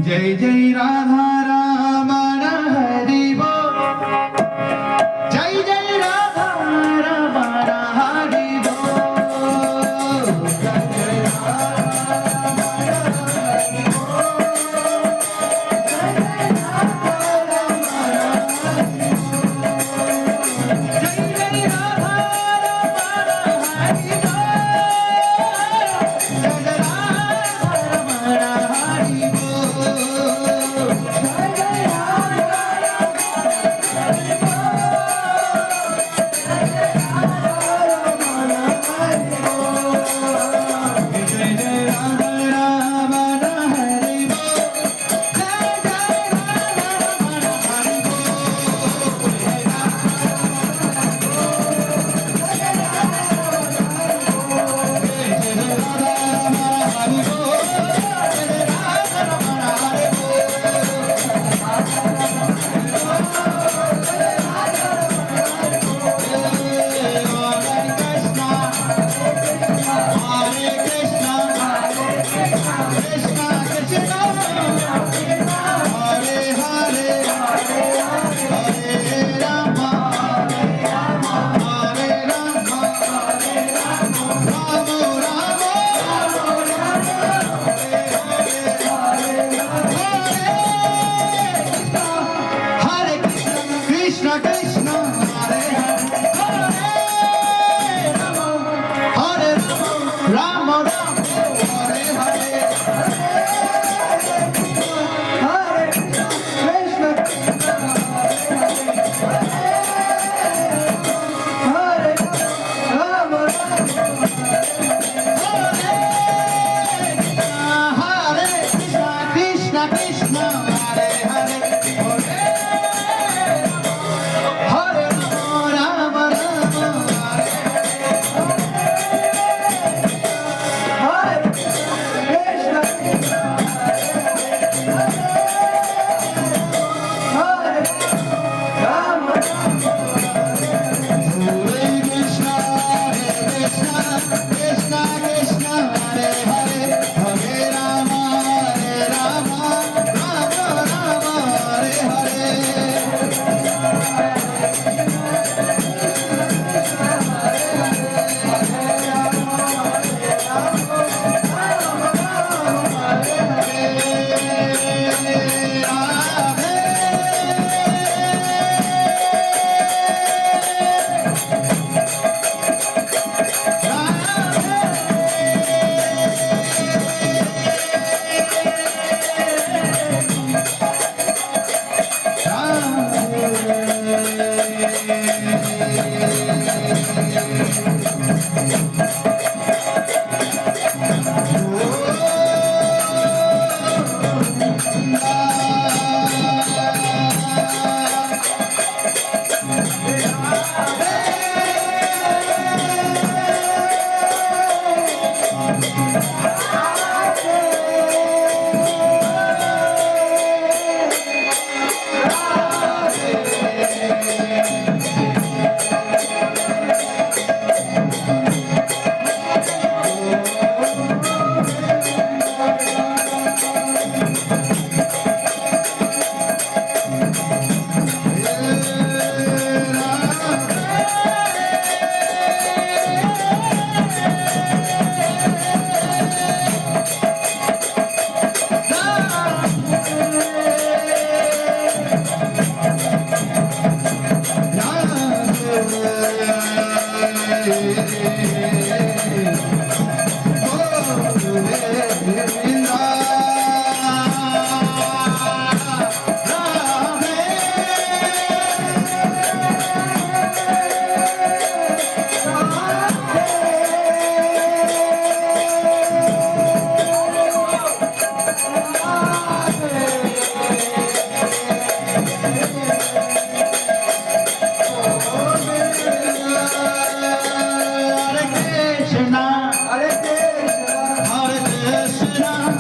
जय जय राधा रमण हरि बोल। जय जय राधा रमण हरि बोल। जय जय राधा रमण हरि बोल। जय जय राधा रमण हरि बोल। जय जय राधा रमण हरि बोल। जय जय राधा रमण हरि बोल। जय जय Hare Krishna, Hare Krishna,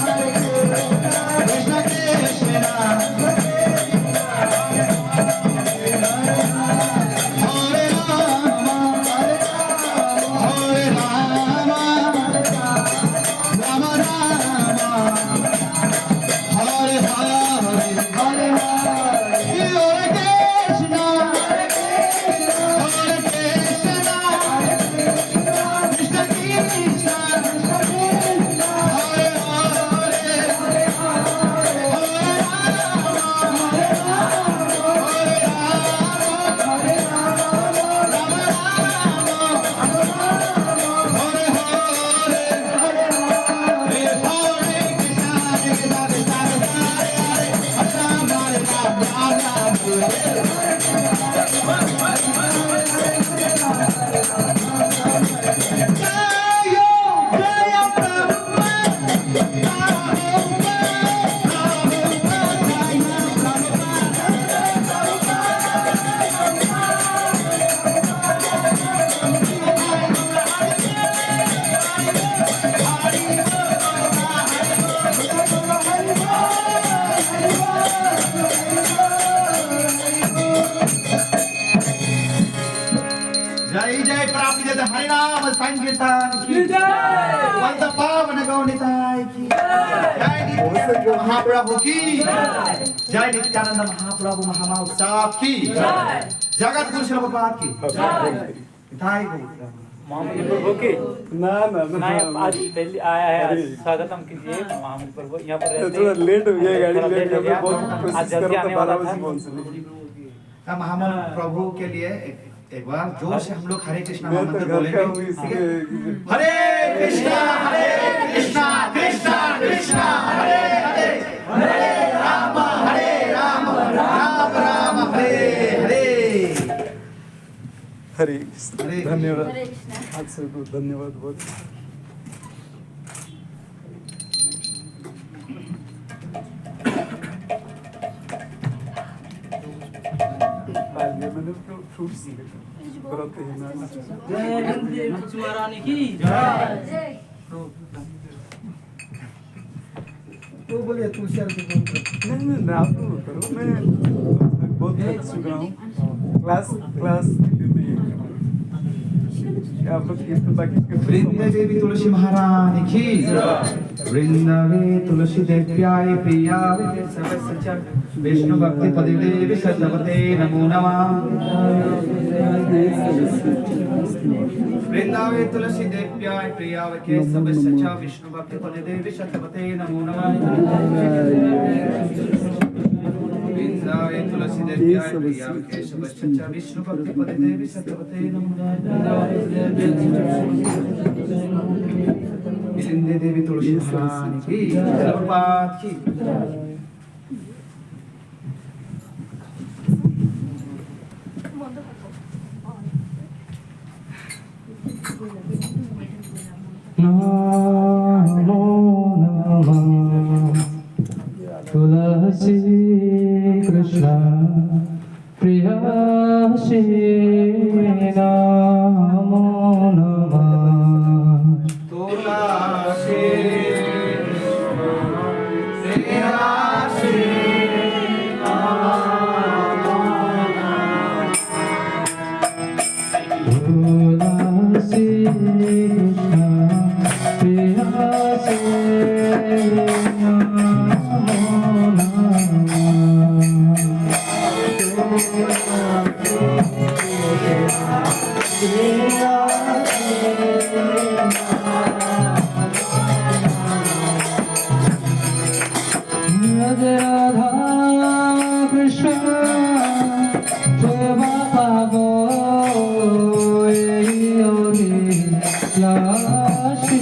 संकीर्तन की वंद पावन गौनिताय की जय नित्यानंद महाप्रभु की जय नित्यानंद महाप्रभु महामहोत्सव की जगत गुरु शिल प्रभुपाद की निताय गौर महामंत्री प्रभु की ना ना ना आज पहले आया है आज स्वागतम कीजिए महामंत्री प्रभु यहाँ पर रहते थोड़ा लेट हो गया गाड़ी थोड़ा लेट हो गया बहुत आज कोशिश जल्दी करो तो आने वाला 12 बजे था पहुंच महामंत्र प्रभु के लिए एक बार जोर से हम लोग हरे कृष्णा मैं तो मंत्र घर बोलेंगे का हूँ ठीक है? इसलिए हरे कृष्णा कृष्णा कृष्णा हरे हरे हरे राम राम राम हरे हरे हरे हरे धन्यवाद हरे कृष्णा। आज से तो धन्यवाद बहुत आज ये मैंने फ्रूट्स करते हैं ना जय वंदे महारानी की तो बोलिए तू शेयर को फोन कर नहीं नहीं आप लोग करो मैं बहुत सीख रहा हूँ क्लास आप लोग कीर्तन बाकी वृंदे देवी तुलसी महारानी की वृंदावे तुलसी देव्याय प्रियाय सर्वस्य विष्णु भक्ति पदे देवी सतपते नमो नमः वृंदावे तुलसी देव्याय प्रियाय सर्वस्य विष्णु भक्ति पदे देवी सतपते नमो नमः वृंदावे तुलसी देव्याय प्रियाय सर्वस्य विष्णु भक्ति पदे देवी सतपते नमो नमः वृंदे देवी तुलसी महारानी की प्रभुपाद की नमो नमः तुलसी कृष्ण प्रियसी नमो नमः तुलसी प्रियसी तुलसी कृष्ण प्रियसी नमो राधा कृष्ण सेवा पाबो लाशी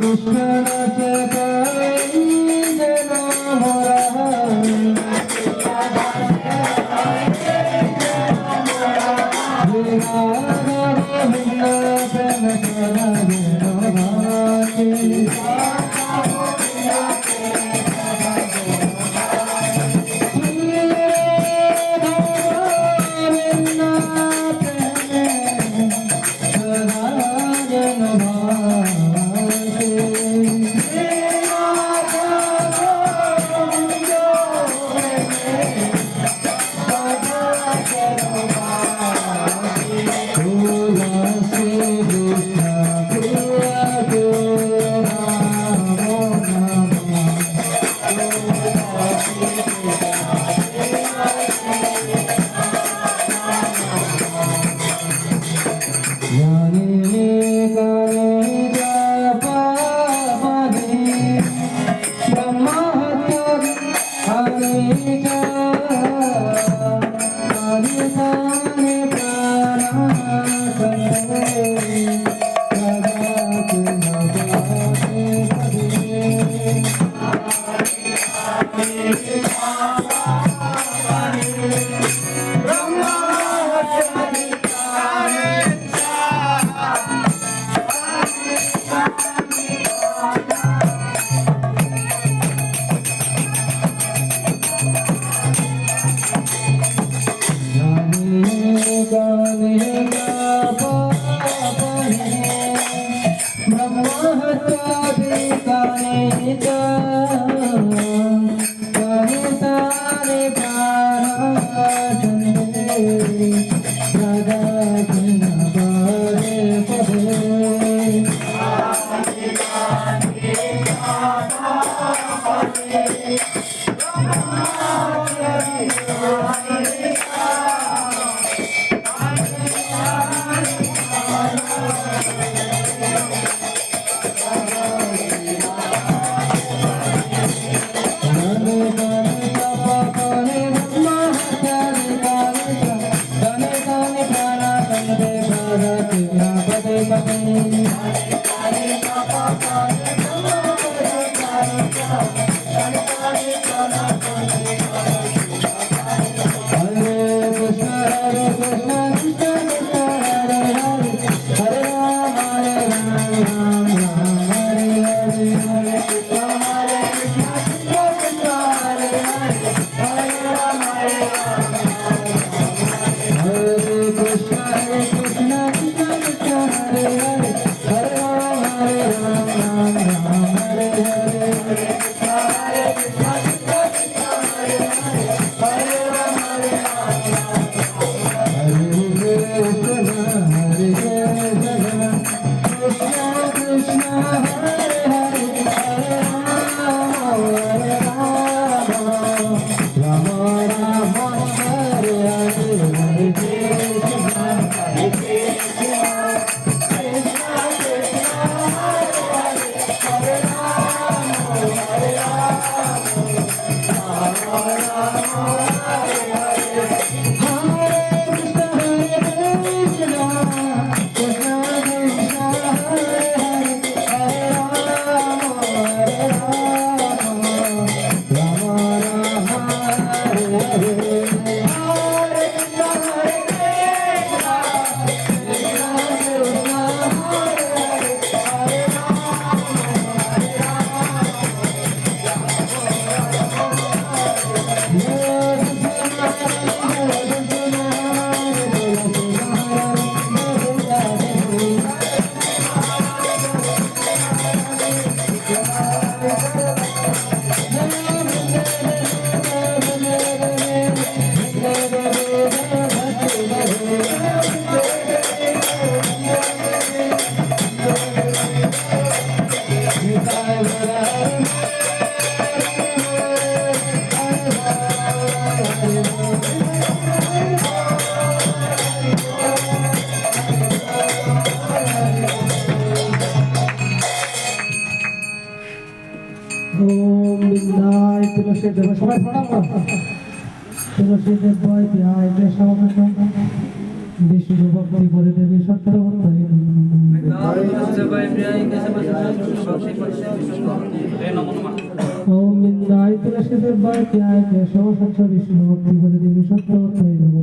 কৃষ্ণ নাচে গাই যেন तुलसी देव सबाई प्रणाम तुलसी देव ध्याय विष्णु भक्ति করে দেবী সত্য ओम बिंदाय तुलसी देवाय प्याय केशव सच्च विष्णु भक्ति बल देवी सत्य नमो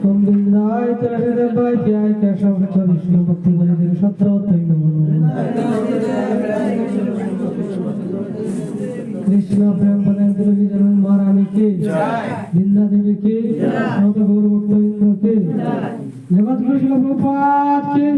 ओम बिंदाय तुलसी देवाय प्याय केशव सच्च विष्णु भक्ति बल देवी सत्य नमो कृष्ण प्रेम पदे तुलसी जन्म महारानी की बिंदा देवी की गौर भक्त की जगत कृष्ण गोपाल की